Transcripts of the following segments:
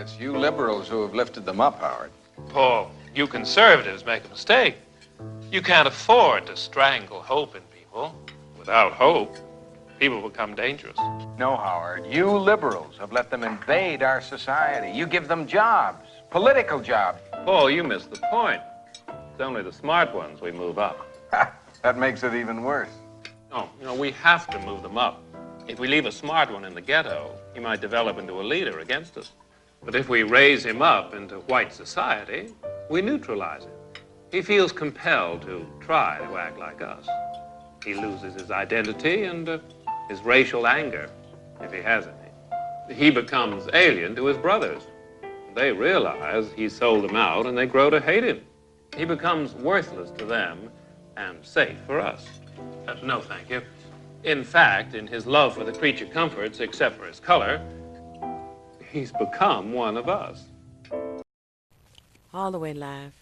It's you liberals who have lifted them up, Howard. Paul, you conservatives make a mistake. You can't afford to strangle hope in people. Without hope, people become dangerous. No, Howard. You liberals have let them invade our society. You give them jobs, political jobs. Paul, you missed the point. It's only the smart ones we move up. That makes it even worse. No, we have to move them up. If we leave a smart one in the ghetto, he might develop into a leader against us. But if we raise him up into white society, we neutralize him. He feels compelled to try to act like us. He loses his identity and his racial anger, if he has any. He becomes alien to his brothers. They realize he sold them out, and they grow to hate him. He becomes worthless to them and safe for us. No, thank you. In fact, in his love for the creature comforts, except for his color, he's become one of us. All the way live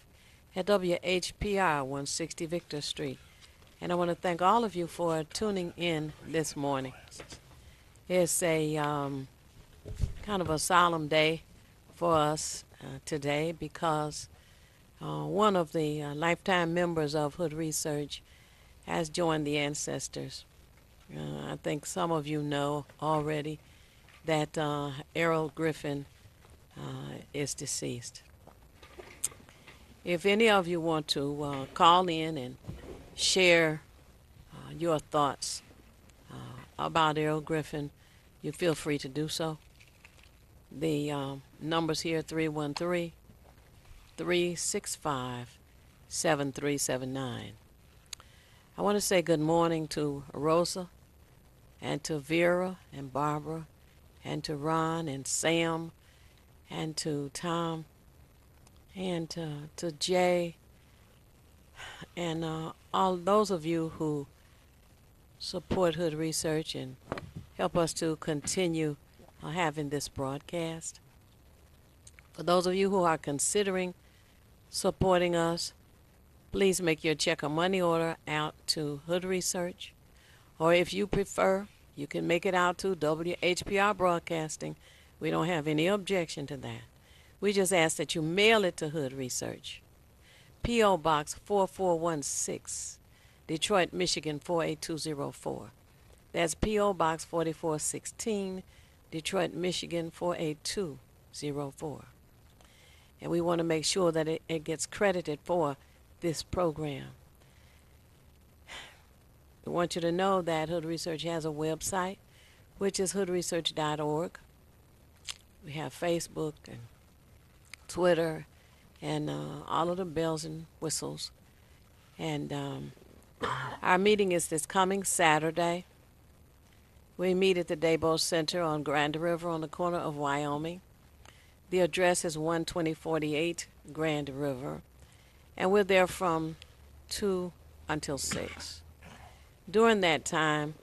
at WHPR 160 Victor Street. And I want to thank all of you for tuning in this morning. It's a kind of a solemn day for us today because one of the lifetime members of Hood Research has joined the ancestors. I think some of you know already that Errol Griffin is deceased. If any of you want to call in and share your thoughts about Errol Griffin, you feel free to do so. The numbers here, 313-365-7379. I want to say good morning to Rosa and to Vera and Barbara and to Ron and Sam and to Tom and to Jay and all those of you who support Hood Research and help us to continue having this broadcast. For those of you who are considering supporting us, please make your check or money order out to Hood Research. Or if you prefer, you can make it out to WHPR Broadcasting. We don't have any objection to that. We just ask that you mail it to Hood Research. P.O. Box 4416, Detroit, Michigan 48204. That's P.O. Box 4416, Detroit, Michigan 48204. And we want to make sure that it gets credited for this program. We want you to know that Hood Research has a website, which is hoodresearch.org. We have Facebook and Twitter and all of the bells and whistles. And our meeting is this coming Saturday. We meet at the Dabo Center on Grand River on the corner of Wyoming. The address is 12048 Grand River. And we're there from 2 until 6. During that time,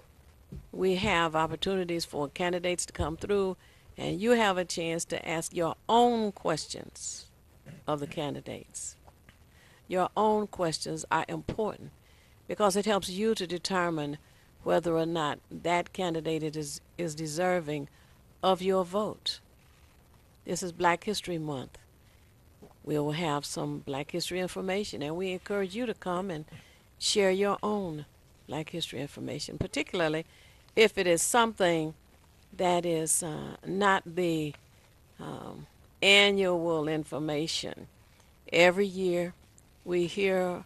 we have opportunities for candidates to come through, and you have a chance to ask your own questions of the candidates. Your own questions are important because it helps you to determine whether or not that candidate is deserving of your vote. This is Black History Month. We will have some Black history information, and we encourage you to come and share your own Black history information, particularly if it is something that is not the annual information. Every year we hear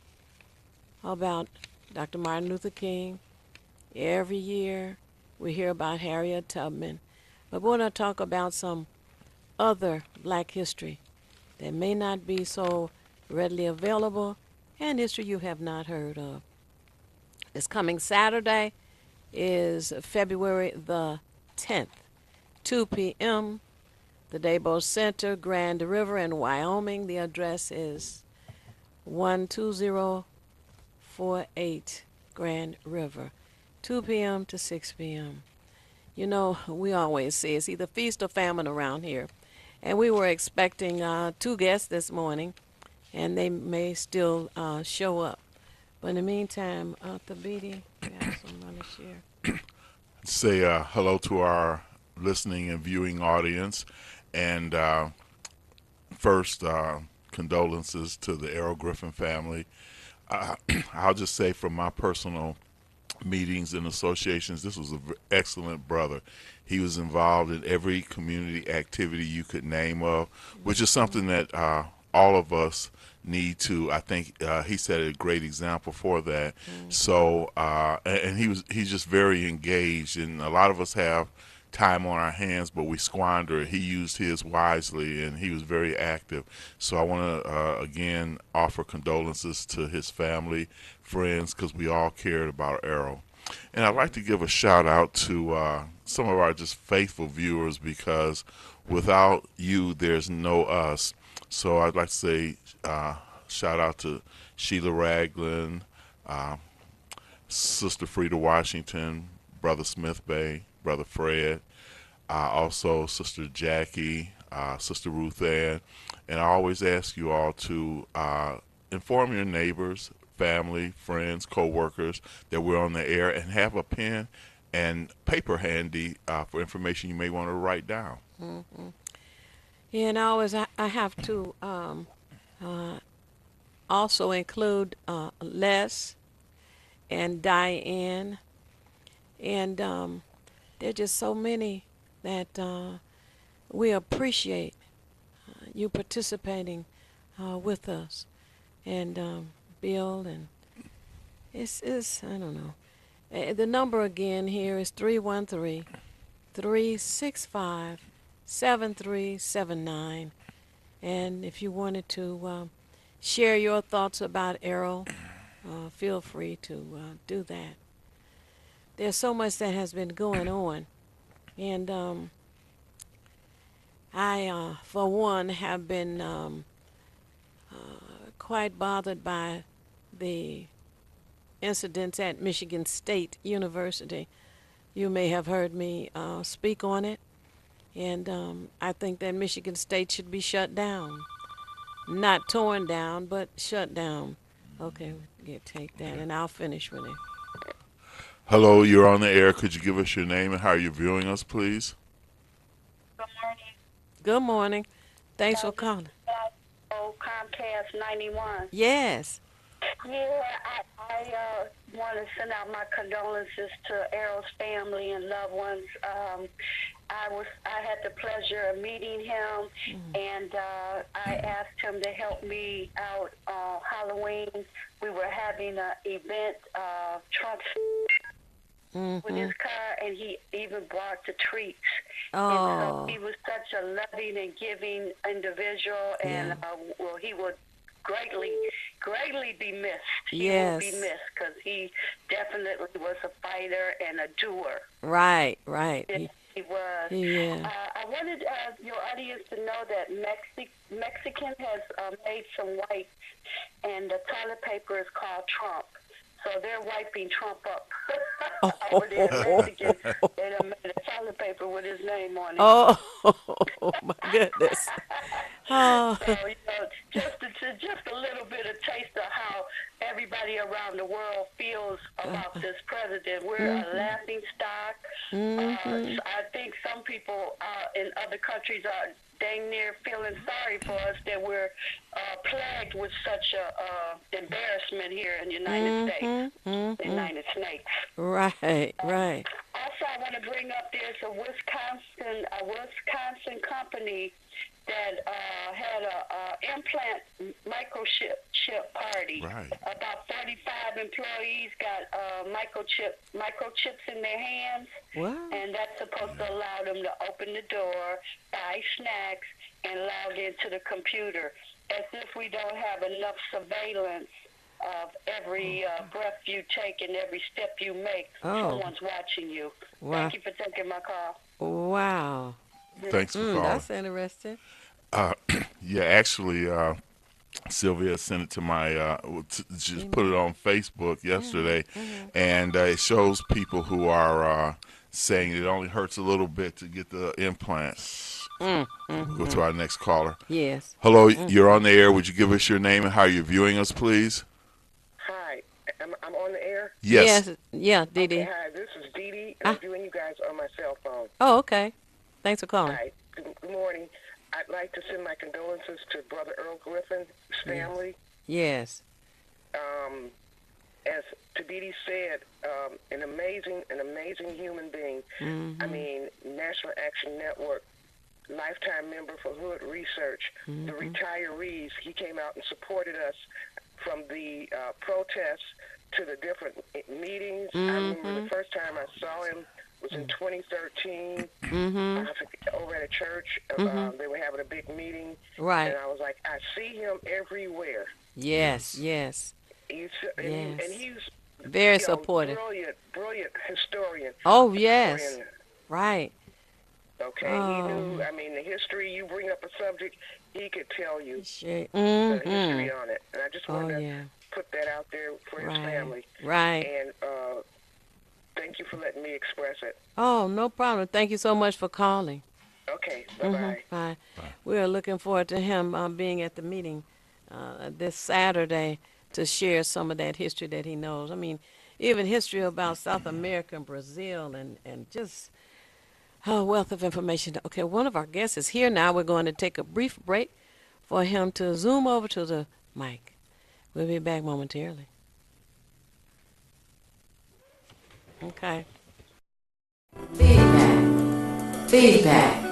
about Dr. Martin Luther King. Every year we hear about Harriet Tubman. But we want to talk about some other Black history that may not be so readily available and history you have not heard of. This coming Saturday is February the 10th, 2 p.m., the Dabo Center, Grand River in Wyoming. The address is 12048 Grand River, 2 p.m. to 6 p.m. You know, we always say it's either feast or famine around here. And we were expecting 2 guests this morning, and they may still show up. But in the meantime, Thabiti, we have someone to share. Say hello to our listening and viewing audience. And first, condolences to the Errol Griffin family. Uh, I'll just say from my personal meetings and associations, this was an excellent brother. He was involved in every community activity you could name of, which is something that all of us need to. I think he set a great example for that. So, and he's just very engaged, and a lot of us have time on our hands, but we squander it. He used his wisely, and he was very active. So I want to again offer condolences to his family, friends, because we all cared about Errol. And I'd like to give a shout out to some of our just faithful viewers because without you, there's no us. So I'd like to say shout out to Sheila Ragland, uh, Sister Frida Washington, Brother Smith Bay, Brother Fred, also Sister Jackie, Sister Ruth Ann. And I always ask you all to inform your neighbors, family, friends, co-workers that we're on the air and have a pen and paper handy for information you may want to write down. Mm-hmm. Yeah, and I have to also include Les and Diane, and there are just so many that we appreciate you participating with us, and Bill, and it's I don't know. The number again here is 313-365-7379, and if you wanted to share your thoughts about Errol, feel free to do that. There's so much that has been going on, and I, for one, have been quite bothered by the incidents at Michigan State University. You may have heard me speak on it, and I think that Michigan State should be shut down. Not torn down, but shut down. Okay, take that, and I'll finish with it. Hello, you're on the air. Could you give us your name and how you're viewing us, please? Good morning. Good morning. Thanks for calling. Comcast 91. Yes. Yeah, I want to send out my condolences to Errol's family and loved ones. I had the pleasure of meeting him, and I asked him to help me out on Halloween. We were having an event, trunk with his car, and he even brought the treats. Oh. And so he was such a loving and giving individual, and well, he would greatly be missed. He will be missed because he definitely was a fighter and a doer. Right. He was. Yeah. I wanted your audience to know that Mexican has made some wipes, and the toilet paper is called Trump. So they're wiping Trump up over there in Mexican. They done made a toilet paper with his name on it. Oh, my goodness. Oh. So, just a little bit of taste of how everybody around the world feels about this president. We're a laughing stock. I think some people in other countries are dang near feeling sorry for us that we're plagued with such a embarrassment here in the United States. United States. Right. Also, I want to bring up there's a Wisconsin company that had a implant microchip party. Right. About 35 employees got microchips in their hands. What? And that's supposed to allow them to open the door, buy snacks, and log into the computer. As if we don't have enough surveillance of every breath you take and every step you make. Someone's watching you. Wow. Thank you for taking my call. Wow. Thanks for calling. That's interesting. Yeah, actually, Sylvia sent it to my, just put it on Facebook yesterday, and it shows people who are saying it only hurts a little bit to get the implant. Go to our next caller. Yes. Hello, you're on the air. Would you give us your name and how you're viewing us, please? Hi, I'm on the air? Yes. Yeah, Dee Dee. Okay, hi, this is Dee Dee, and I'm viewing you guys on my cell phone. Oh, okay. Thanks for calling. Hi, good morning. I'd like to send my condolences to Brother Earl Griffin's family. Yes. As Tabiti said, an amazing human being. I mean, National Action Network, lifetime member for Hood Research, the retirees. He came out and supported us from the protests to the different meetings. I remember the first time I saw him was in 2013. I think over at a church. They were having a big meeting. Right. And I was like, I see him everywhere. Yes, yes. And he's very supportive. Brilliant historian. Oh, yes. Historian. Right. Okay, he knew, I mean, the history, you bring up a subject, he could tell you the history on it. And I just wanted to put that out there for his family. Right. And thank you for letting me express it. Oh, no problem. Thank you so much for calling. Okay, bye-bye. Bye. We are looking forward to him being at the meeting this Saturday to share some of that history that he knows. I mean, even history about South America and Brazil and just a wealth of information. Okay, one of our guests is here now. We're going to take a brief break for him to zoom over to the mic. We'll be back momentarily. Okay. Feedback.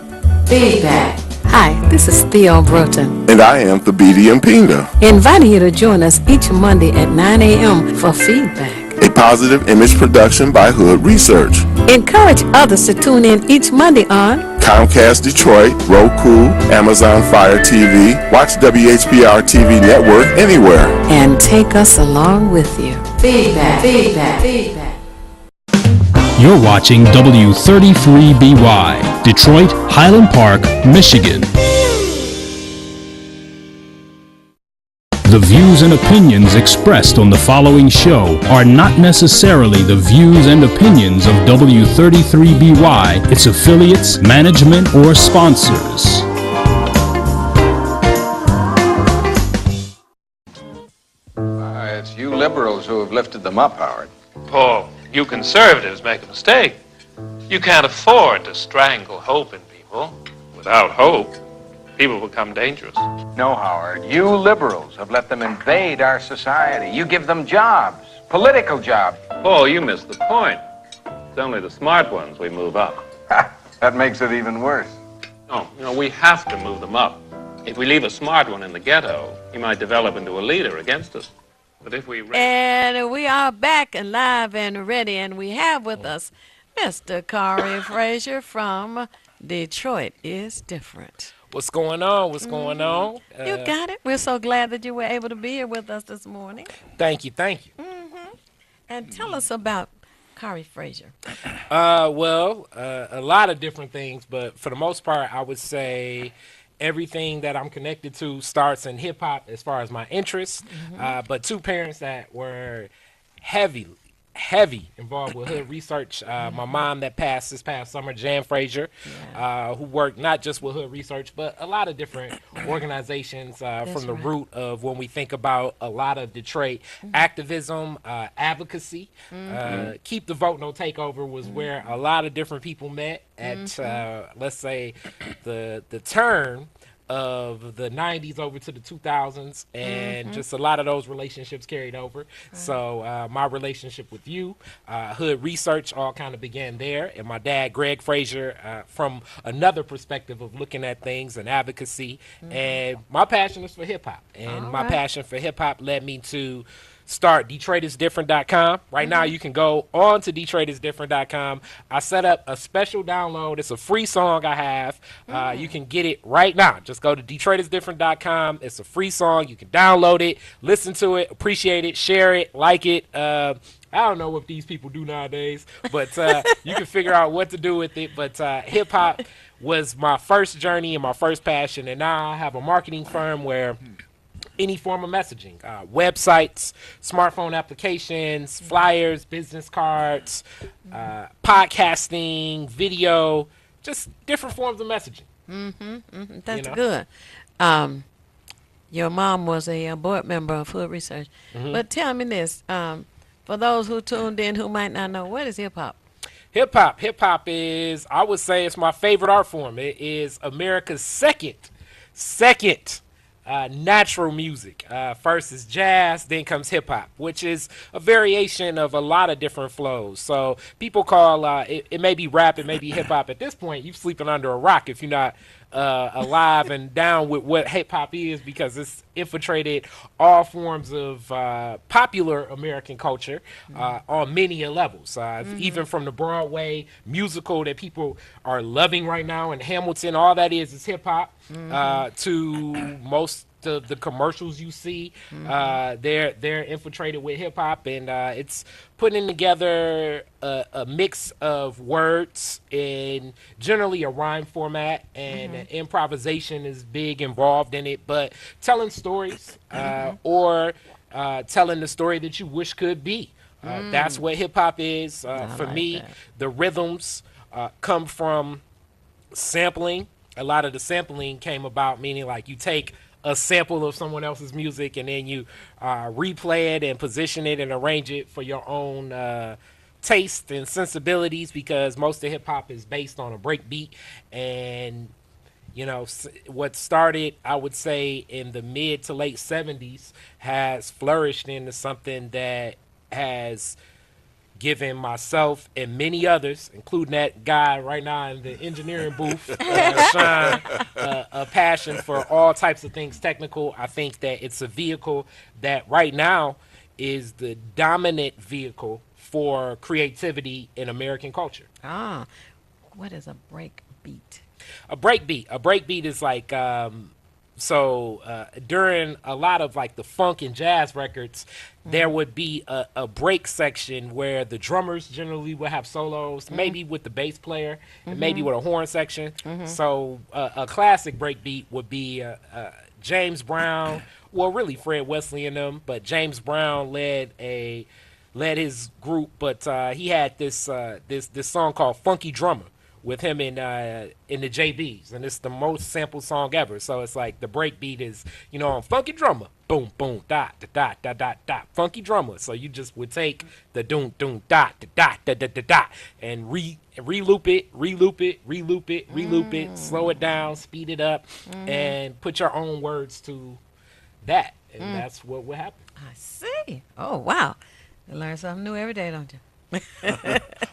Hi, this is Theo Broughton. And I am Thabiti Mpinga. Inviting you to join us each Monday at 9 a.m. for feedback. A positive image production by Hood Research. Encourage others to tune in each Monday on Comcast Detroit, Roku, Amazon Fire TV, watch WHPR TV Network anywhere. And take us along with you. Feedback. You're watching W33BY, Detroit, Highland Park, Michigan. The views and opinions expressed on the following show are not necessarily the views and opinions of W33BY, its affiliates, management, or sponsors. It's you liberals who have lifted them up, Howard. Paul, you conservatives make a mistake. You can't afford to strangle hope in people. Without hope, people become dangerous. No, Howard. You liberals have let them invade our society. You give them jobs, political jobs. Paul, you missed the point. It's only the smart ones we move up. That makes it even worse. No, we have to move them up. If we leave a smart one in the ghetto, he might develop into a leader against us. But if we... And we are back and live and ready, and we have with us Mr. Khary Frazier from Detroit is Different. What's going on? What's going on? You got it. We're so glad that you were able to be here with us this morning. Thank you. And tell us about Khary Frazier. A lot of different things, but for the most part, I would say everything that I'm connected to starts in hip-hop as far as my interests, but two parents that were heavy involved with Hood Research. My mom that passed this past summer, Jan Frazier, who worked not just with Hood Research, but a lot of different organizations from the root of when we think about a lot of Detroit activism, advocacy. Keep the Vote, No Takeover was where a lot of different people met at, let's say, the turn of the 90s over to the 2000s, and just a lot of those relationships carried over. So my relationship with you, Hood Research, all kind of began there, and my dad, Greg Frazier, from another perspective of looking at things and advocacy, and my passion is for hip-hop, and my passion for hip-hop led me to start DetroitisDifferent.com. Right now, you can go on to DetroitisDifferent.com. I set up a special download. It's a free song I have. You can get it right now. Just go to DetroitisDifferent.com. It's a free song. You can download it, listen to it, appreciate it, share it, like it. I don't know what these people do nowadays, but you can figure out what to do with it. But hip-hop was my first journey and my first passion, and now I have a marketing firm where any form of messaging, websites, smartphone applications, flyers, business cards, podcasting, video, just different forms of messaging. That's good. Your mom was a board member of Hood Research. But tell me this, for those who tuned in who might not know, what is hip-hop? Hip-hop is, I would say, it's my favorite art form. It is America's second Second, natural music. First is jazz, then comes hip hop, which is a variation of a lot of different flows. So people call it may be rap, it may be hip hop. At this point, you're sleeping under a rock if you're not alive and down with what hip hop is, because it's infiltrated all forms of popular American culture on many levels. Even from the Broadway musical that people are loving right now, and Hamilton, all that is hip hop, to most of the commercials you see, they're infiltrated with hip hop, and it's putting together a mix of words in generally a rhyme format, and improvisation is big involved in it, but telling stories or telling the story that you wish could be. That's what hip hop is. For like me, the rhythms come from sampling. A lot of the sampling came about, meaning like you take a sample of someone else's music and then you replay it and position it and arrange it for your own taste and sensibilities, because most of hip hop is based on a break beat. And you know, what started, I would say, in the mid to late 70s has flourished into something that has given myself and many others, including that guy right now in the engineering booth, Sean, a passion for all types of things technical. I think that it's a vehicle that right now is the dominant vehicle for creativity in American culture. What is a break beat? A break beat is like during a lot of like the funk and jazz records, there would be a break section where the drummers generally would have solos, maybe with the bass player, and maybe with a horn section. So a classic break beat would be James Brown, well, really Fred Wesley and them, but James Brown led his group, but he had this song called Funky Drummer with him in the JBs, and it's the most sampled song ever. So it's like the break beat is, you know, on Funky Drummer, boom, boom, dot, dot, dot, dot, dot, Funky Drummer. So you just would take the doom, doom, dot, dot, dot, dot, dot, dot, and re-loop it, slow it down, speed it up, and put your own words to that, and that's what would happen. I see. Oh, wow. You learn something new every day, don't you?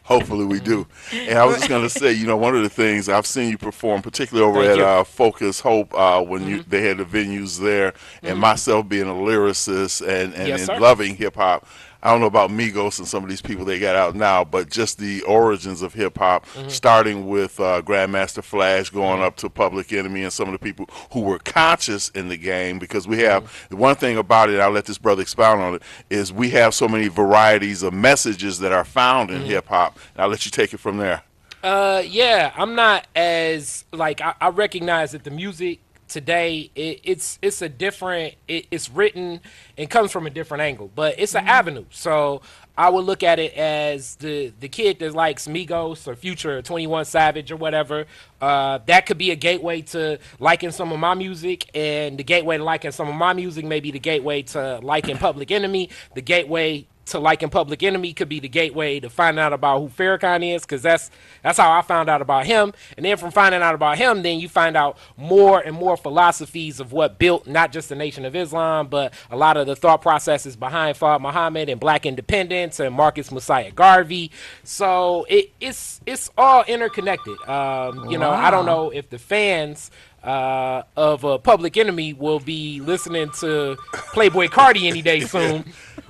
Hopefully we do. And I was just going to say, you know, one of the things I've seen you perform, particularly over at Focus Hope, when they had the venues there, and myself being a lyricist and loving hip hop. I don't know about Migos and some of these people they got out now, but just the origins of hip hop, starting with Grandmaster Flash, going up to Public Enemy, and some of the people who were conscious in the game, because we have one thing about it, I'll let this brother expound on it, is we have so many varieties of messages that are found in hip hop. And I'll let you take it from there. Yeah, I'm not as, like, I recognize that the music today, it's a different, it's written and comes from a different angle, but it's an avenue. So I would look at it as the kid that likes Migos or Future or 21 Savage or whatever. That could be a gateway to liking some of my music, and the gateway to liking some of my music may be the gateway to liking Public Enemy. The gateway to liking Public Enemy could be the gateway to find out about who Farrakhan is, because that's how I found out about him. And then from finding out about him, then you find out more and more philosophies of what built not just the Nation of Islam, but a lot of the thought processes behind Fard Muhammad and Black independence and Marcus Messiah Garvey. So it's all interconnected. You know, I don't know if the fans of Public Enemy will be listening to Playboi Carti any day soon.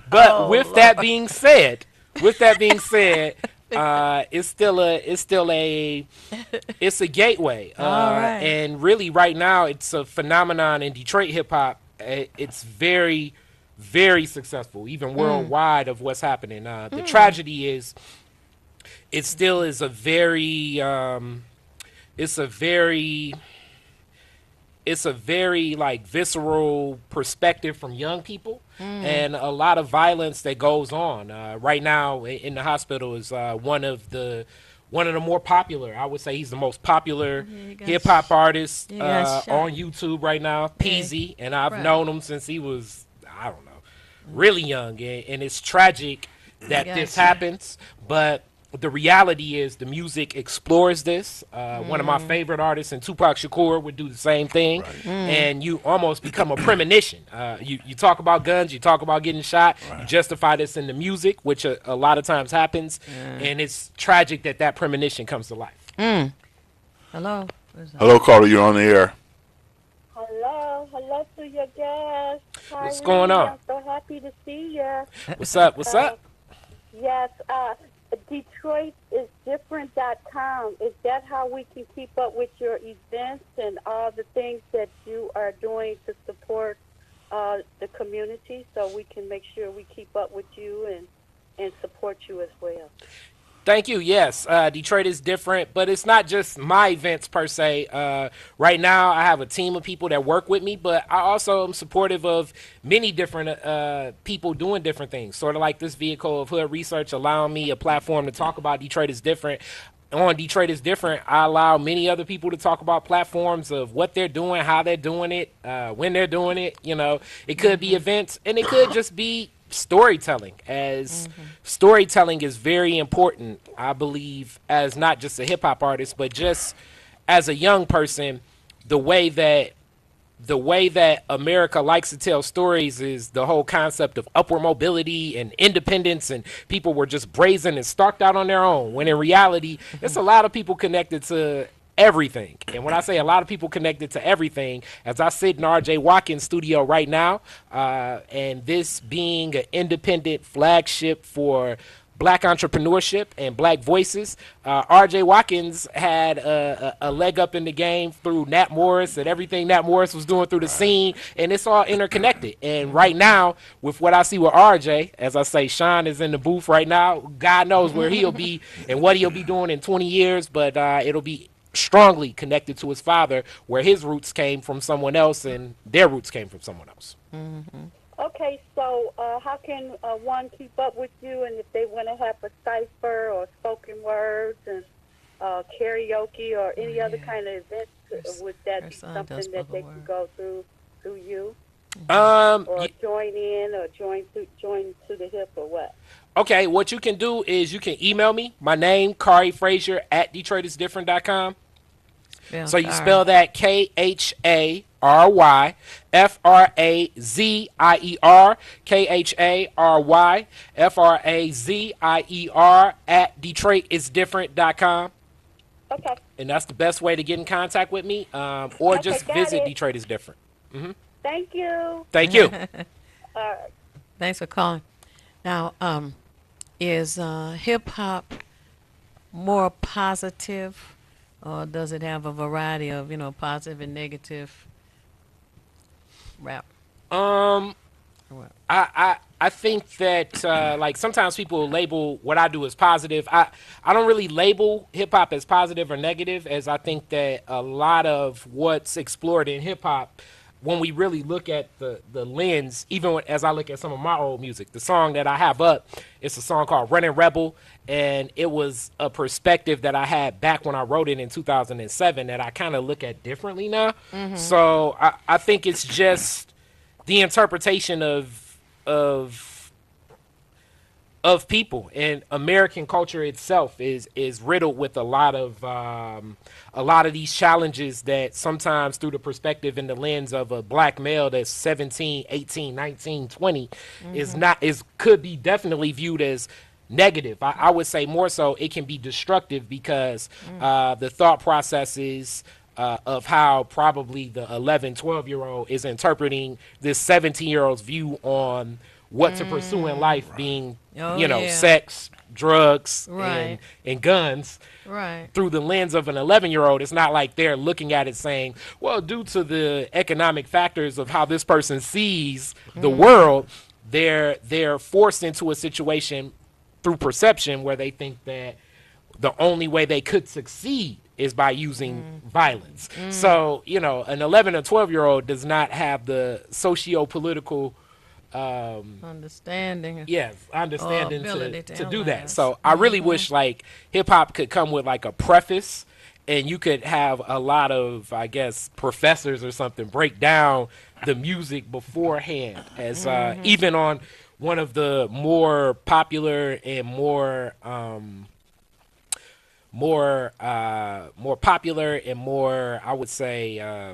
But with that being said, it's a gateway. And really right now it's a phenomenon in Detroit hip hop. It's very, very successful, even worldwide, of what's happening. The tragedy is it still is a very like visceral perspective from young people, and a lot of violence that goes on. Right now in the hospital is one of the more popular, I would say he's the most popular hip hop artist on YouTube right now, Peasy, and I've known him since he was, I don't know, really young, and it's tragic that this happens, but the reality is the music explores this. One of my favorite artists, and Tupac Shakur, would do the same thing. And you almost become a premonition. You talk about guns, you talk about getting shot, you justify this in the music, which a lot of times happens. And it's tragic that that premonition comes to life. Hello. Hello, caller. You're on the air. Hello to your guest. What's going on? I'm so happy to see you. What's up? What's up? Yes, DetroitIsDifferent.com. Is that how we can keep up with your events and all the things that you are doing to support the community, so we can make sure we keep up with you and support you as well? Thank you. Yes, Detroit is different, but it's not just my events per se. Right now, I have a team of people that work with me, but I also am supportive of many different people doing different things, sort of like this vehicle of Hood Research allowing me a platform to talk about Detroit is different. On Detroit is Different, I allow many other people to talk about platforms of what they're doing, how they're doing it, when they're doing it. You know, it could be events, and it could just be storytelling, as storytelling is very important, I believe, as not just a hip-hop artist, but just as a young person. The way that America likes to tell stories is the whole concept of upward mobility and independence, and people were just brazen and stalked out on their own, when in reality it's a lot of people connected to everything. And when I say a lot of people connected to everything, as I sit in RJ Watkins' studio right now, and this being an independent flagship for Black entrepreneurship and Black voices, RJ Watkins had a leg up in the game through Nat Morris and everything Nat Morris was doing through the scene, and it's all interconnected. And right now, with what I see with RJ, as I say, Sean is in the booth right now. God knows where he'll be and what he'll be doing in 20 years, but it'll be strongly connected to his father, where his roots came from someone else and their roots came from someone else. Okay, so how can one keep up with you, and if they want to have a cipher or spoken words and karaoke or any other kind of event, would that be something that they can go through you? Or join in or join to the hip or what? Okay, what you can do is you can email me. My name, Kari Frazier, at DetroitIsDifferent.com. So you spell that KHARY FRAZIER, KHARY FRAZIER at DetroitIsDifferent.com. Okay. And that's the best way to get in contact with me, or just visit Detroit is Different. Thank you. Thank you. Thanks for calling. Now, is hip-hop more positive, or does it have a variety of, positive and negative rap? I think that like sometimes people label what I do as positive. I don't really label hip hop as positive or negative, as I think that a lot of what's explored in hip hop, when we really look at the lens, even as I look at some of my old music, the song that I have up, it's a song called Running Rebel, and it was a perspective that I had back when I wrote it in 2007 that I kind of look at differently now. So I think it's just the interpretation of people, and American culture itself is riddled with a lot of these challenges that sometimes, through the perspective and the lens of a Black male that's 17, 18, 19, 20, could be definitely viewed as negative. I would say more so it can be destructive, because the thought processes of how probably the 11, 12-year-old is interpreting this 17-year-old's view on what to pursue in life, being, sex, drugs, and guns. Right. Through the lens of an 11-year-old, it's not like they're looking at it saying, well, due to the economic factors of how this person sees the world, they're forced into a situation through perception where they think that the only way they could succeed is by using violence. So, an 11 or 12-year-old does not have the socio-political understanding to do that. So I really wish like hip hop could come with like a preface, and you could have a lot of, I guess, professors or something break down the music beforehand, as even on one of the more popular and more more popular and more, I would say,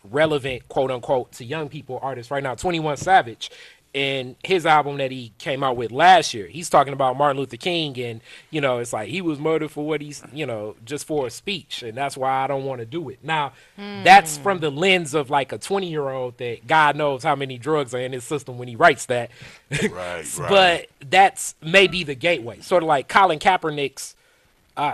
relevant, quote unquote, to young people artists right now. 21 Savage, in his album that he came out with last year, he's talking about Martin Luther King, and it's like he was murdered for what he's just for a speech, and that's why I don't want to do it. Now, that's from the lens of like a 20-year-old that God knows how many drugs are in his system when he writes that. Right. But that's maybe the gateway, sort of like Colin Kaepernick's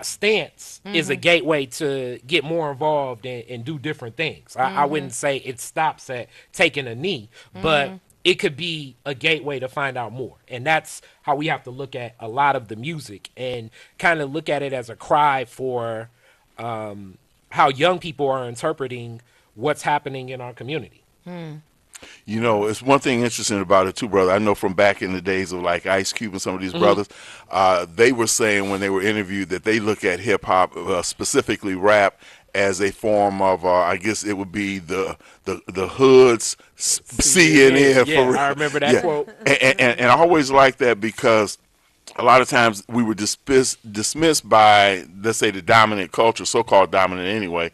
stance is a gateway to get more involved and do different things. I wouldn't say it stops at taking a knee, but it could be a gateway to find out more. And that's how we have to look at a lot of the music and kind of look at it as a cry for how young people are interpreting what's happening in our community. It's one thing interesting about it too, brother. I know from back in the days of like Ice Cube and some of these brothers, they were saying when they were interviewed that they look at hip hop, specifically rap, as a form of, I guess it would be the hood's CNN. Yeah, I remember that quote. And I always like that because a lot of times we were dismissed by, let's say, the dominant culture, so-called dominant anyway,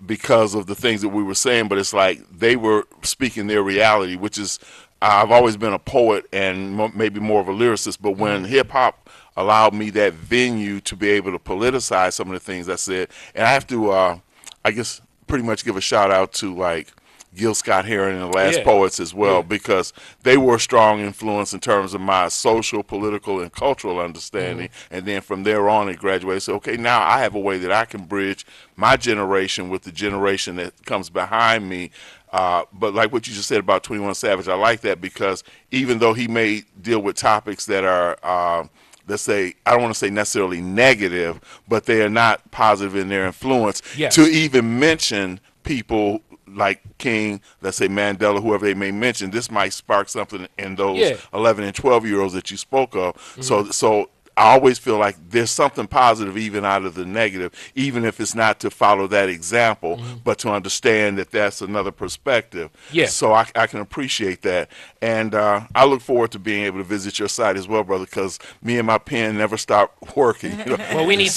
because of the things that we were saying. But it's like they were speaking their reality, which is, I've always been a poet and maybe more of a lyricist, but when hip-hop allowed me that venue to be able to politicize some of the things I said, and I have to, I guess, pretty much give a shout-out to, like, Gil Scott-Heron and the Last Poets as well, because they were a strong influence in terms of my social, political, and cultural understanding. And then from there on, it graduated. So, okay, now I have a way that I can bridge my generation with the generation that comes behind me. But like what you just said about 21 Savage, I like that because even though he may deal with topics that are, let's say, I don't want to say necessarily negative, but they are not positive in their influence, to even mention people like King, let's say Mandela, whoever they may mention, this might spark something in those 11 and 12-year-olds that you spoke of. So I always feel like there's something positive even out of the negative, even if it's not to follow that example, but to understand that that's another perspective. So I can appreciate that. And I look forward to being able to visit your site as well, brother, because me and my pen never stop working. Well, we need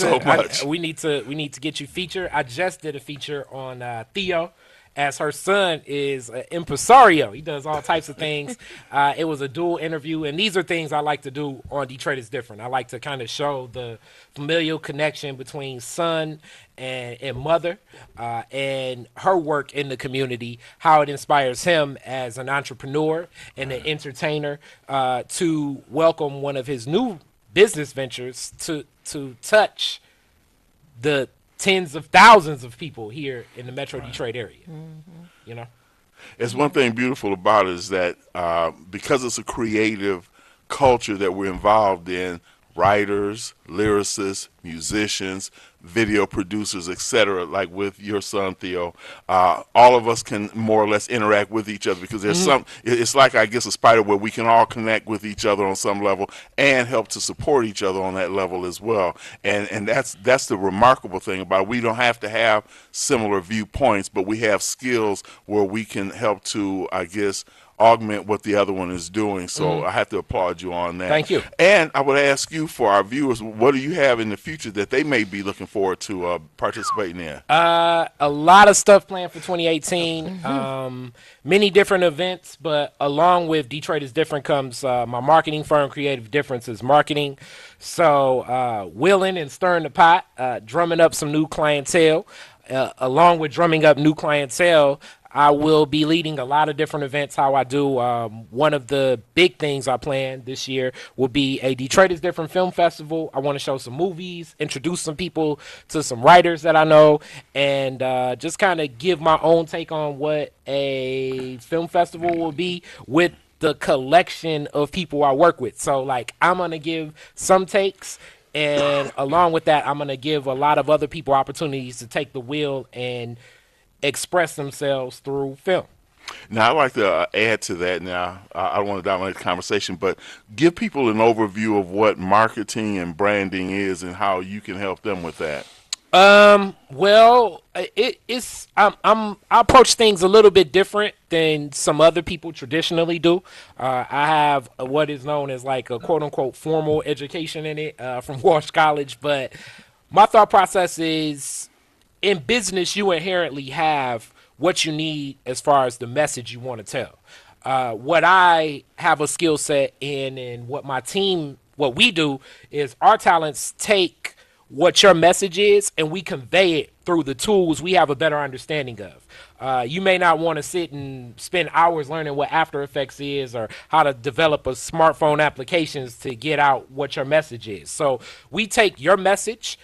we need to get you featured. I just did a feature on Theo, as her son is an impresario. He does all types of things. It was a dual interview, and these are things I like to do on Detroit is Different. I like to kind of show the familial connection between son and mother, and her work in the community, how it inspires him as an entrepreneur and an entertainer to welcome one of his new business ventures to touch the tens of thousands of people here in the Metro Detroit area. It's one thing beautiful about it is that because it's a creative culture that we're involved in, writers, lyricists, musicians, video producers, etc., like with your son Theo, all of us can more or less interact with each other because there's it's like, I guess, a spider where we can all connect with each other on some level and help to support each other on that level as well. And that's the remarkable thing about it. We don't have to have similar viewpoints, but we have skills where we can help to, I guess, augment what the other one is doing. So I have to applaud you on that. Thank you. And I would ask you, for our viewers, what do you have in the future that they may be looking forward to participating in? A lot of stuff planned for 2018. Many different events, but along with Detroit is Different comes my marketing firm, Creative Differences Marketing. So wheeling and stirring the pot, drumming up some new clientele. Along with drumming up new clientele, I will be leading a lot of different events, how I do. One of the big things I plan this year will be a Detroit is Different film festival. I want to show some movies, introduce some people to some writers that I know, and just kind of give my own take on what a film festival will be with the collection of people I work with. So, like, I'm going to give some takes, and along with that, I'm going to give a lot of other people opportunities to take the wheel and express themselves through film. Now, I'd like to add to that. Now, I don't want to dominate the conversation, but give people an overview of what marketing and branding is and how you can help them with that. Well, it's I approach things a little bit different than some other people traditionally do. I have what is known as like a quote unquote formal education in it from Walsh College, but my thought process is, in business, you inherently have what you need as far as the message you want to tell. What I have a skill set in, and what my team, what we do is our talents take what your message is and we convey it through the tools we have a better understanding of. You may not want to sit and spend hours learning what After Effects is or how to develop a smartphone applications to get out what your message is. So we take your message,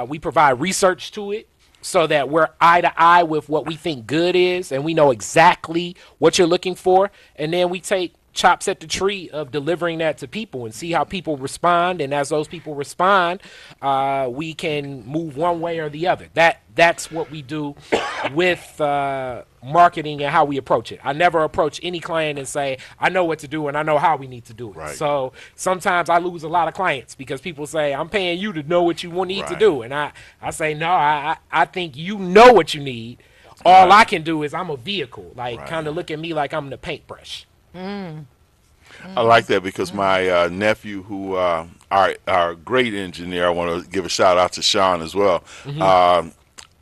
we provide research to it, so that we're eye to eye with what we think good is, and we know exactly what you're looking for. And then we take chops at the tree of delivering that to people and see how people respond. And as those people respond, we can move one way or the other. That's what we do with marketing and how we approach it. I never approach any client and say, I know what to do and I know how we need to do it. Right. So sometimes I lose a lot of clients because people say, I'm paying you to know what you need to do. And I say, no, I think you know what you need. All I can do is I'm a vehicle. Like, kind of look at me like I'm the paintbrush. I like that because my nephew, who our great engineer, I want to give a shout out to Sean as well,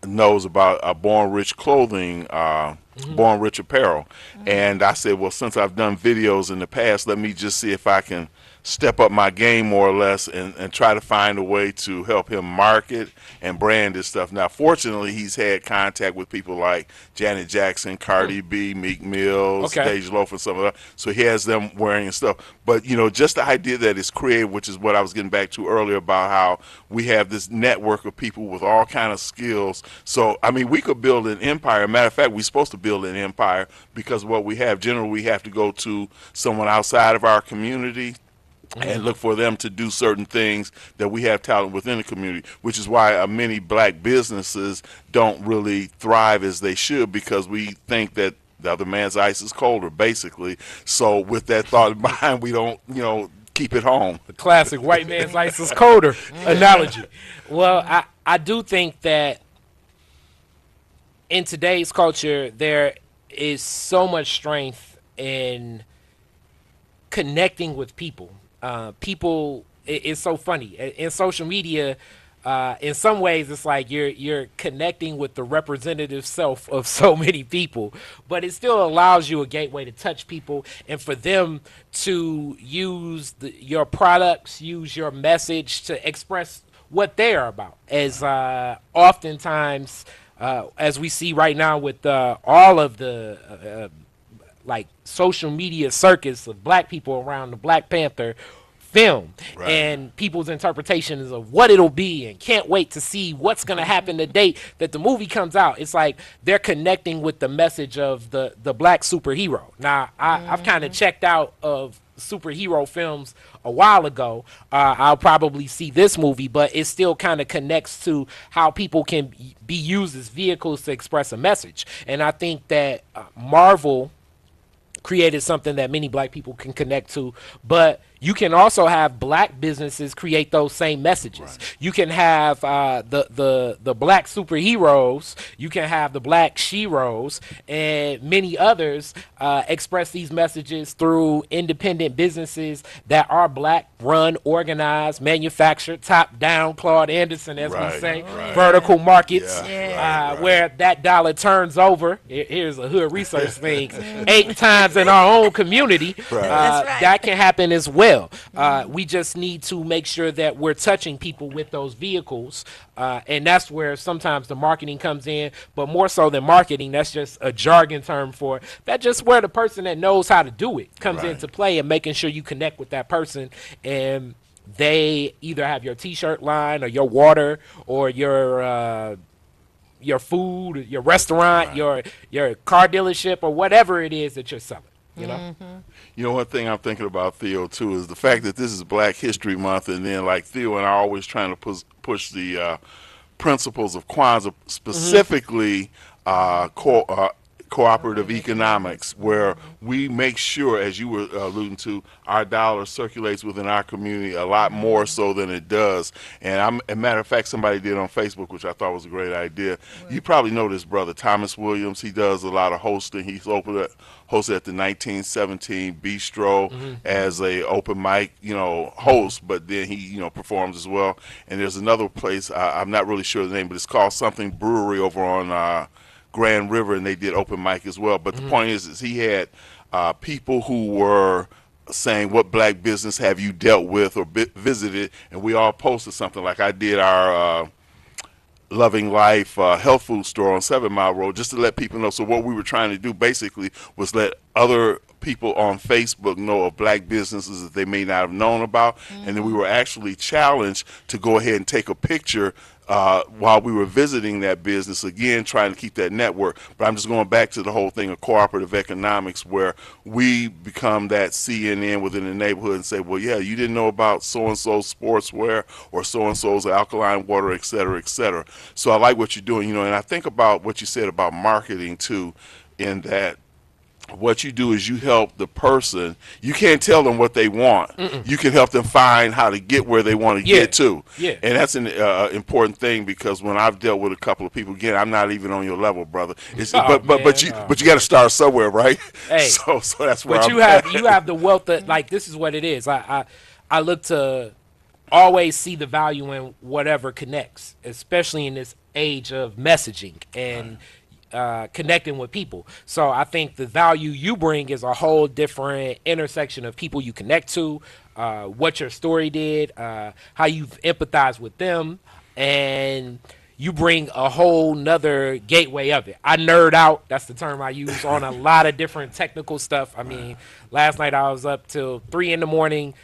knows about Born Rich clothing, Born Rich apparel. And I said, well, since I've done videos in the past, let me just see if I can step up my game more or less and try to find a way to help him market and brand his stuff. Now, fortunately, he's had contact with people like Janet Jackson, Cardi B, Meek Mill, Stage Loaf, and some of that. So he has them wearing and stuff. But, you know, just the idea that it's creative, which is what I was getting back to earlier about how we have this network of people with all kind of skills. So, I mean, we could build an empire. Matter of fact, we're supposed to build an empire because what we have, generally, we have to go to someone outside of our community and look for them to do certain things that we have talent within the community, which is why many black businesses don't really thrive as they should, because we think that the other man's ice is colder, basically. So with that thought in mind, we don't, you know, keep it home. The classic white man's ice is colder analogy. Well, I do think that in today's culture, there is so much strength in connecting with people. People, it's so funny in social media. In some ways, it's like you're connecting with the representative self of so many people, but it still allows you a gateway to touch people and for them to use your products, use your message to express what they are about. As oftentimes, as we see right now with all of the like social media circus of black people around the Black Panther film, and people's interpretations of what it'll be, and can't wait to see what's going to happen the date that the movie comes out. It's like they're connecting with the message of the black superhero. Now, I've kind of checked out of superhero films a while ago. I'll probably see this movie, but it still kind of connects to how people can be used as vehicles to express a message. And I think that Marvel created something that many black people can connect to, but you can also have black businesses create those same messages. You can have the black superheroes, you can have the black sheroes, and many others express these messages through independent businesses that are black run, organized, manufactured, top down, Claude Anderson, as we say, vertical markets, where that dollar turns over. Here's a hood research thing, 8 times in our own community. That can happen as well. We just need to make sure that we're touching people with those vehicles, and that's where sometimes the marketing comes in, but more so than marketing, that's just a jargon term for it. That's just where the person that knows how to do it comes into play, and making sure you connect with that person, and they either have your t-shirt line or your water or your food, your restaurant, your car dealership, or whatever it is that you're selling. You know? You know, one thing I'm thinking about, Theo, too, is the fact that this is Black History Month, and then, like, Theo and I are always trying to push the principles of Kwanzaa, specifically cooperative economics, where we make sure, as you were alluding to, our dollar circulates within our community a lot more so than it does. And a matter of fact, somebody did on Facebook, which I thought was a great idea. Right. You probably know this brother, Thomas Williams. He does a lot of hosting. He's hosted at the 1917 Bistro as a open mic, host, but then he, performs as well. And there's another place, I'm not really sure the name, but it's called something Brewery over on Grand River, and they did open mic as well. But the point is he had people who were saying, what black business have you dealt with or visited, and we all posted something. Like I did our Loving Life health food store on 7 Mile Road, just to let people know. So what we were trying to do basically was let other people on Facebook know of black businesses that they may not have known about, and then we were actually challenged to go ahead and take a picture while we were visiting that business, again trying to keep that network. But I'm just going back to the whole thing of cooperative economics, where we become that CNN within the neighborhood and say, well, yeah, you didn't know about so-and-so's sportswear or so-and-so's alkaline water, et cetera, et cetera. So I like what you're doing, and I think about what you said about marketing too, in that what you do is you help the person. You can't tell them what they want. You can help them find how to get where they want to get to. Yeah. And that's an important thing, because when I've dealt with a couple of people, again, I'm not even on your level, brother. But you got to start somewhere, right? Hey, so that's where you have the wealth of, like, this is what it is. I look to always see the value in whatever connects, especially in this age of messaging and connecting with people. So I think the value you bring is a whole different intersection of people you connect to, what your story did, how you've empathized with them, and you bring a whole nother gateway of it. I nerd out, that's the term I use, on a lot of different technical stuff. I mean, last night I was up till 3 in the morning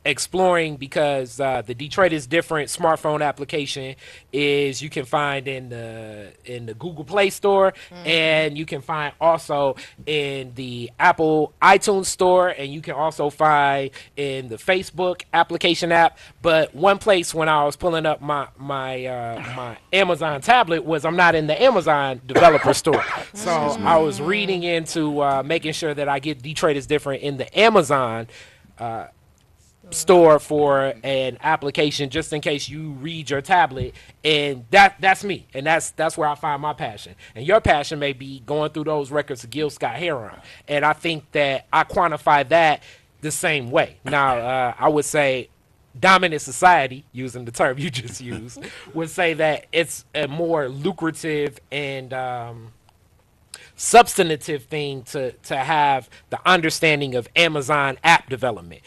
exploring, because the Detroit is Different smartphone application is you can find in the Google Play Store, and you can find also in the Apple iTunes Store, and you can also find in the Facebook application app. But one place when I was pulling up my Amazon tablet was I'm not in the Amazon developer store. So I was reading into making sure that I get Detroit is Different in the Amazon store for an application, just in case you read your tablet. And that's me, and that's where I find my passion. And your passion may be going through those records of Gil Scott-Heron, and I think that I quantify that the same way. Now I would say dominant society, using the term you just used, would say that it's a more lucrative and substantive thing to have the understanding of Amazon app development.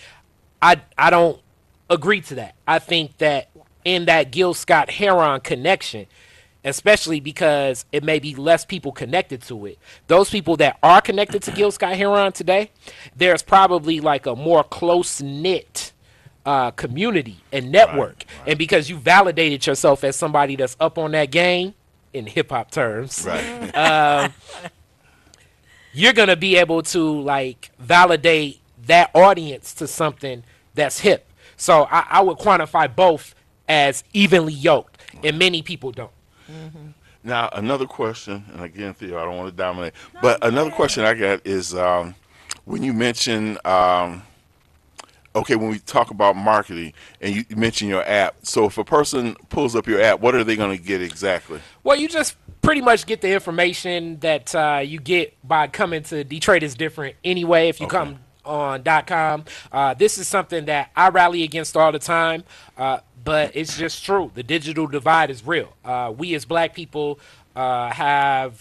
I don't agree to that. I think that in that Gil Scott-Heron connection, especially because it may be less people connected to it, those people that are connected to Gil Scott-Heron today, there's probably like a more close-knit community and network. Right. And because you validated yourself as somebody that's up on that game, in hip-hop terms, right. You're going to be able to like validate that audience to something that's hip. So I would quantify both as evenly yoked, and many people don't. Now, another question, and again, Theo, I don't want to dominate, but another question I got is when you mention, when we talk about marketing, and you mention your app, so if a person pulls up your app, what are they going to get exactly? Well, you just pretty much get the information that you get by coming to Detroit is Different anyway, if you come on .com. This is something that I rally against all the time, but it's just true. The digital divide is real. We as black people we're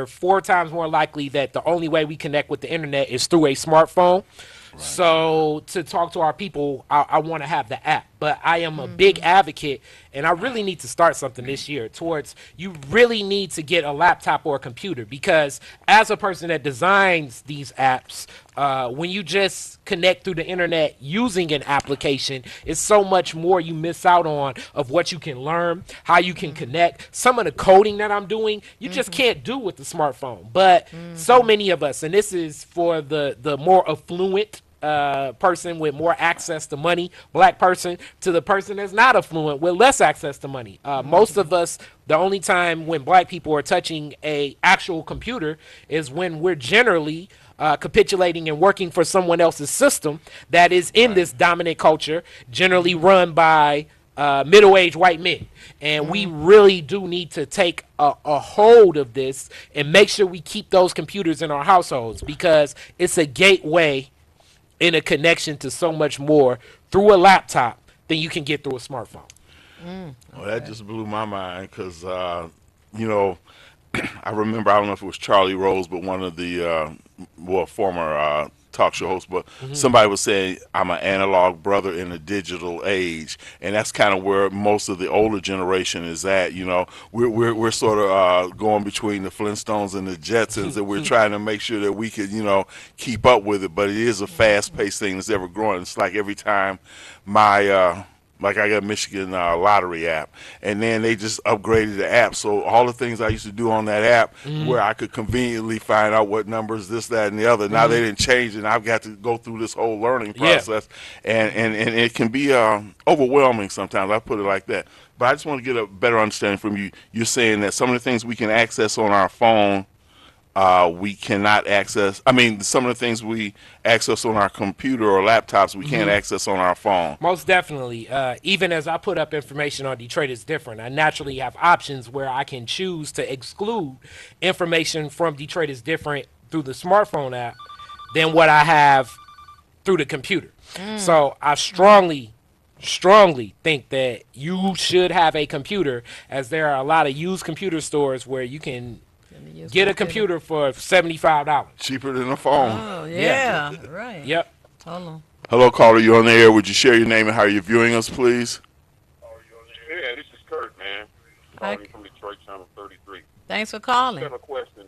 4 times more likely that the only way we connect with the internet is through a smartphone. Right. So to talk to our people, I want to have the app. But I am a big advocate, and I really need to start something this year towards you really need to get a laptop or a computer, because as a person that designs these apps, when you just connect through the internet using an application, it's so much more you miss out on of what you can learn, how you can connect. Some of the coding that I'm doing, you just can't do with the smartphone. But so many of us, and this is for the more affluent person with more access to money, black person, to the person that's not affluent with less access to money. Most of us, the only time when black people are touching a actual computer is when we're generally capitulating and working for someone else's system that is in this dominant culture, generally run by middle-aged white men. And we really do need to take a hold of this and make sure we keep those computers in our households, because it's a gateway and a connection to so much more through a laptop than you can get through a smartphone. Well, that just blew my mind because, you know, I remember, I don't know if it was Charlie Rose, but one of the, former talk show hosts, but somebody was saying, I'm an analog brother in a digital age. And that's kind of where most of the older generation is at. You know, we're sort of going between the Flintstones and the Jetsons, and we're trying to make sure that we could, you know, keep up with it. But it is a fast-paced thing that's ever growing. It's like every time my like I got a Michigan lottery app, and then they just upgraded the app. So all the things I used to do on that app, where I could conveniently find out what numbers, this, that, and the other. Now they didn't change, and I've got to go through this whole learning process, and it can be overwhelming sometimes. I put it like that. But I just want to get a better understanding from you. You're saying that some of the things we can access on our phone, we cannot access. I mean, some of the things we access on our computer or laptops, we can't access on our phone. Most definitely. Even as I put up information on Detroit is Different, I naturally have options where I can choose to exclude information from Detroit is Different through the smartphone app than what I have through the computer. So I strongly think that you should have a computer, as there are a lot of used computer stores where you can get a computer for $75. Cheaper than a phone. Oh, yeah. Right. Yep. Hold on. Hello, caller. You're on the air. Would you share your name and how you're viewing us, please? Yeah, this is Kurt, man. Calling from Detroit, Channel 33. Thanks for I calling. have a question.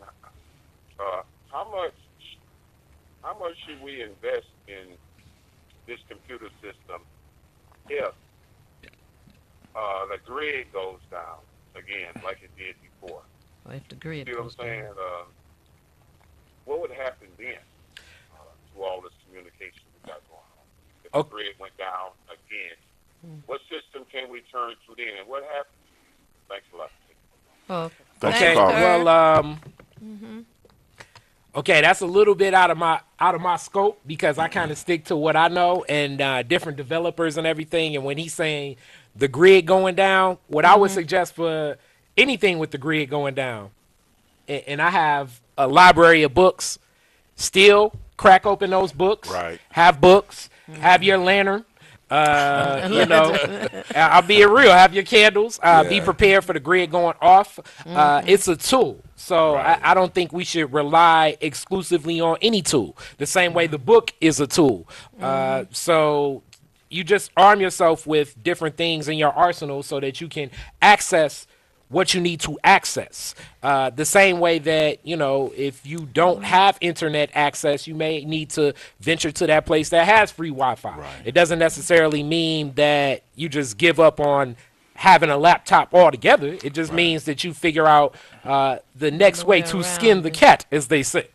How much should we invest in this computer system if the grid goes down again, like it did before? Well, if the grid You know what I'm goes saying? down. What would happen then to all this communication we got going on? If the grid went down again, what system can we turn to then? What happens? Thanks a lot. Oh, Thanks Okay. for calling. Well, okay, that's a little bit out of my scope, because I kind of stick to what I know and different developers and everything. And when he's saying the grid going down, what I would suggest for anything with the grid going down, and I have a library of books, still crack open those books, Right. have books, have your lantern. You know, I'll be real. Have your candles. Be prepared for the grid going off. It's a tool. So I don't think we should rely exclusively on any tool. The same way the book is a tool. So you just arm yourself with different things in your arsenal so that you can access what you need to access. The same way that, you know, if you don't have internet access, you may need to venture to that place that has free Wi-Fi. Right. It doesn't necessarily mean that you just give up on having a laptop altogether. It just means that you figure out the next way to skin the cat, as they say.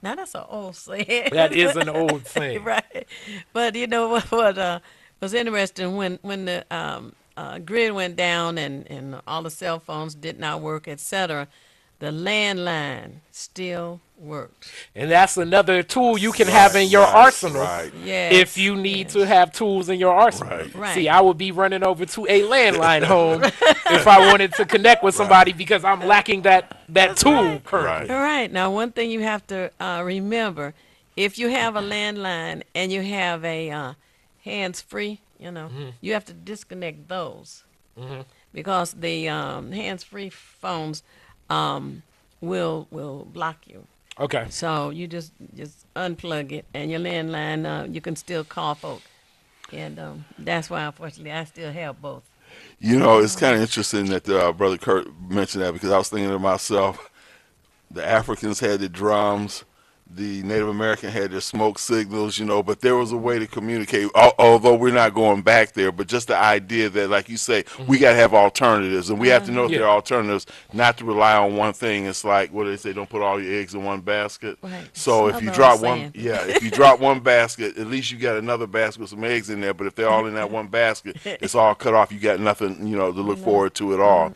Now that's an old saying. That is an old saying. Right. But you know what was interesting when the grid went down and all the cell phones did not work, etc., the landline still works. And that's another tool you can have in your arsenal Yes, if you need to have tools in your arsenal. Right. See, I would be running over to a landline home if I wanted to connect with somebody because I'm lacking that tool currently. All right. Now, one thing you have to remember, if you have a landline and you have a hands-free, you know, you have to disconnect those because the hands-free phones will block you. Okay. So you just unplug it, and your landline, you can still call folk. And that's why, unfortunately, I still have both. You know, it's kind of interesting that Brother Kurt mentioned that, because I was thinking to myself, the Africans had the drums, the Native American had their smoke signals, but there was a way to communicate, although we're not going back there, but just the idea that, like you say, we got to have alternatives, and we have to know if there are alternatives, not to rely on one thing. It's like, what do they say, don't put all your eggs in one basket. Right. So if you drop if you drop one basket, at least you got another basket with some eggs in there, but if they're all in that one basket, it's all cut off. You got nothing, to look forward to at all.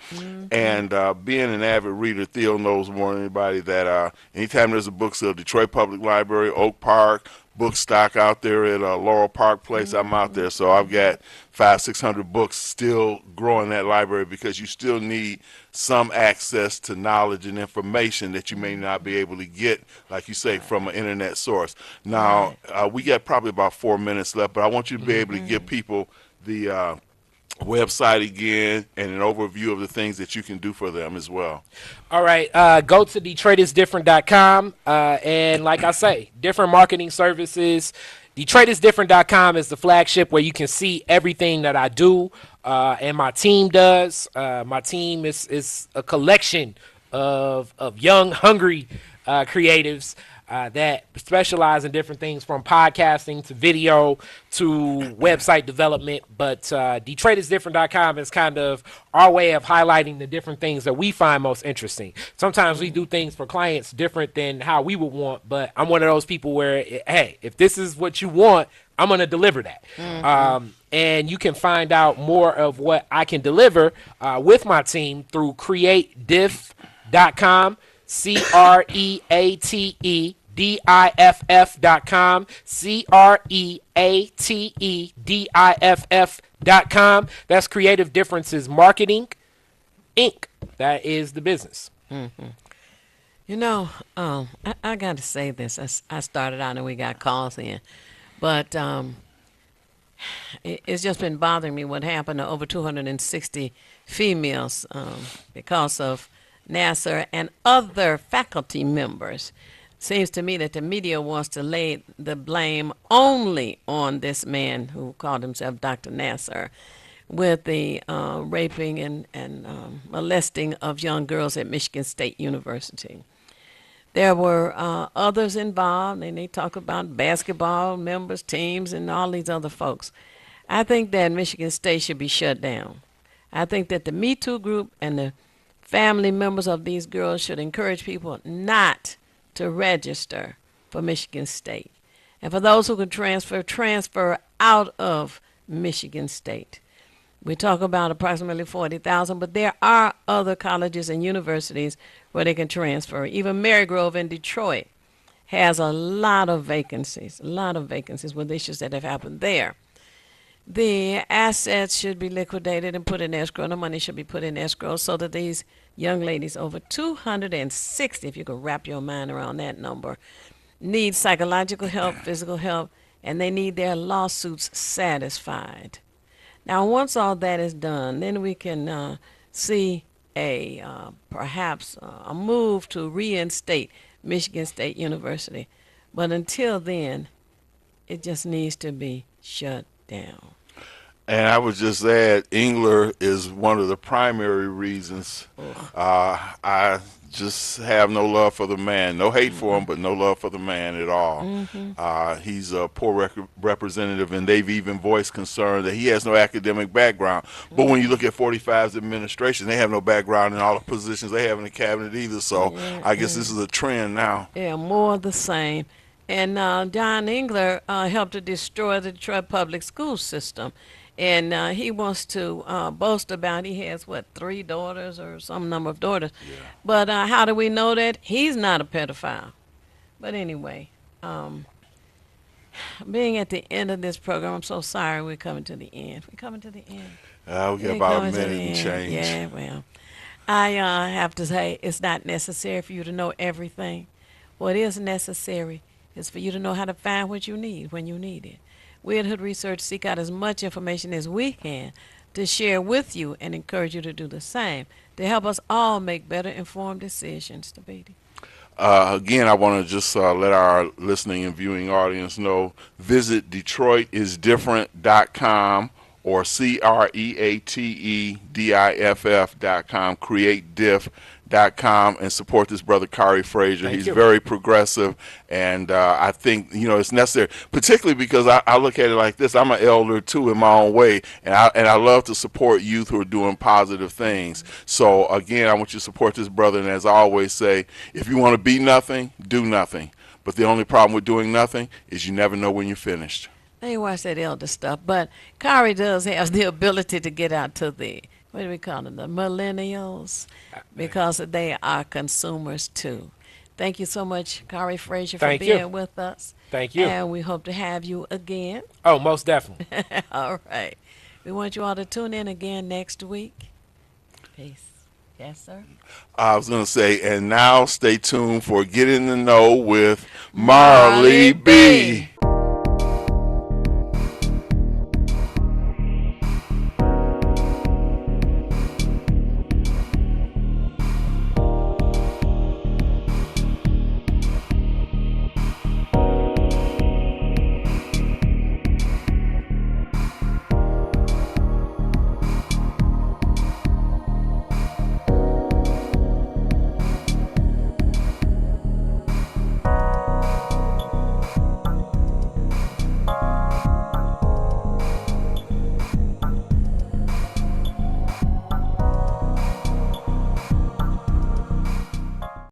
And being an avid reader, Theo knows more than anybody that anytime there's a book sale, Detroit Public Library, Oak Park, book stock out there at Laurel Park Place, I'm out there. So I've got 500-600 books still growing that library, because you still need some access to knowledge and information that you may not be able to get, like you say, from an internet source. Now, we got probably about 4 minutes left, but I want you to be able to give people the website again and an overview of the things that you can do for them as well. All right, go to DetroitisDifferent.com, and like I say, different marketing services. DetroitisDifferent.com is the flagship where you can see everything that I do and my team does. My team is a collection of young, hungry creatives that specialize in different things, from podcasting to video to website development. But DetroitisDifferent.com is kind of our way of highlighting the different things that we find most interesting. Sometimes we do things for clients different than how we would want, but I'm one of those people where, hey, if this is what you want, I'm going to deliver that. And you can find out more of what I can deliver with my team through CreateDiff.com. CreateDiff.com, CreateDiff.com. That's Creative Differences Marketing, Inc. That is the business. I got to say this. I started out and we got calls in, but it's just been bothering me what happened to over 260 females because of Nassar and other faculty members. Seems to me that the media wants to lay the blame only on this man who called himself Dr. Nassar with the raping and molesting of young girls at Michigan State University. There were others involved, and they talk about basketball members, teams, and all these other folks. I think that Michigan State should be shut down. I think that the Me Too group and the family members of these girls should encourage people not to register for Michigan State. And for those who can transfer out of Michigan State. We talk about approximately 40,000, but there are other colleges and universities where they can transfer. Even Marygrove in Detroit has a lot of vacancies with issues that have happened there. The assets should be liquidated and put in escrow. The money should be put in escrow so that these young ladies, over 260, if you could wrap your mind around that number, need psychological help, physical help, and they need their lawsuits satisfied. Now, once all that is done, then we can see perhaps a move to reinstate Michigan State University. But until then, it just needs to be shut down. And I would just add, Engler is one of the primary reasons. I just have no love for the man. No hate for him, but no love for the man at all. He's a poor representative, and they've even voiced concern that he has no academic background. But when you look at 45's administration, they have no background in all the positions they have in the cabinet either. So I guess this is a trend now. Yeah, more of the same. And John Engler helped to destroy the Detroit public school system. And he wants to boast about he has, 3 daughters or some number of daughters. Yeah. But how do we know that? He's not a pedophile. But anyway, being at the end of this program, I'm so sorry we're coming to the end. We're coming to the end. We got about a minute and change. Yeah, well, I have to say it's not necessary for you to know everything. What is necessary is for you to know how to find what you need when you need it. We at Hood Research seek out as much information as we can to share with you and encourage you to do the same, to help us all make better informed decisions. Tabiti. Again, I want to just let our listening and viewing audience know, visit DetroitisDifferent.com or CreateDiff.com, CreateDiff. .com and support this brother Khary Frazier. He's very progressive, and I think it's necessary, particularly because I look at it like this. I'm an elder too in my own way, and I love to support youth who are doing positive things. So again, I want you to support this brother, and as I always say, if you want to be nothing, do nothing. But the only problem with doing nothing is you never know when you're finished. I ain't watch that elder stuff, but Khary does have the ability to get out to the, what do we call them, the millennials, because they are consumers too. Thank you so much, Khary Frazier, for being with us. Thank you. And we hope to have you again. Oh, most definitely. All right. We want you all to tune in again next week. Peace. Yes, sir. I was going to say, and now stay tuned for Get in the Know with Marley B.